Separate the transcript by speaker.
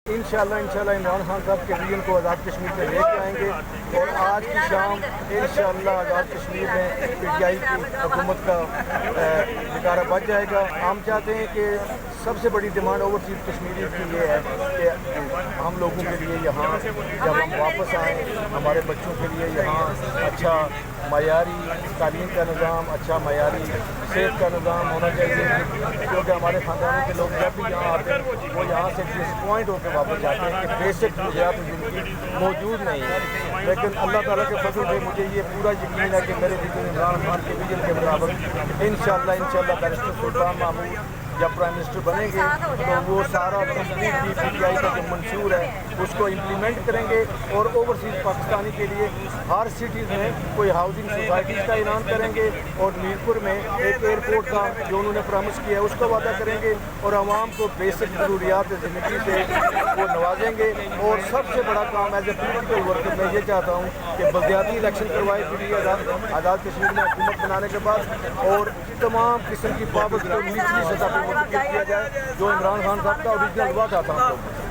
Speaker 1: انشاءاللہ عمران خان صاحب کے ویژن کو آزاد کشمیر میں لے کے آئیں گے، اور آج کی شام انشاءاللہ آزاد کشمیر میں پی ٹی آئی کی حکومت کا نکارہ بچ جائے گا۔ ہم چاہتے ہیں کہ سب سے بڑی ڈیمانڈ اوورسیز کشمیری کی یہ ہے کہ ہم لوگوں کے لیے یہاں جب ہم واپس آئیں، ہمارے بچوں کے لیے یہاں اچھا معیاری تعلیم کا نظام، اچھا معیاری صحت کا نظام ہونا چاہیے، کیونکہ ہمارے خاندانوں کے لوگ جب بھی یہاں آتے ہیں وہ یہاں سے ڈس پوائنٹ ہو کے واپس جاتے ہیں کہ بیسک ضروریات زندگی موجود نہیں ہے۔ لیکن اللہ تعالیٰ کے فضل سے مجھے یہ پورا یقین ہے کہ میرے ویژن عمران خان کے ویژن کے مطابق انشاءاللہ بیرسٹر سلطان محمود جب پرائم منسٹر بنیں گے تو وہ سارا کمپلیٹ پی ٹی آئی کا جو منشور ہے اس کو امپلیمنٹ کریں گے، اور اوورسیز پاکستانی کے لیے ہر سٹیز میں کوئی ہاؤسنگ سوسائٹیز کا اعلان کریں گے، اور میرپور میں ایک ایئرپورٹ کا جو انہوں نے پرامس کیا ہے اس کا وعدہ کریں گے، اور عوام کو بیسک ضروریات زندگی سے وہ نوازیں گے۔ اور سب سے بڑا کام ایز اے پولیٹیکل ورکر میں یہ چاہتا ہوں کہ بلدیاتی الیکشن کروائے کے لیے آزاد کشمیر میں حکومت بنانے کے بعد، اور تمام قسم کی پاورز کو نچلی سطح پہ منتقل کیا جائے جو عمران خان صاحب کا اوریجنل وعدہ تھا ہم لوگ۔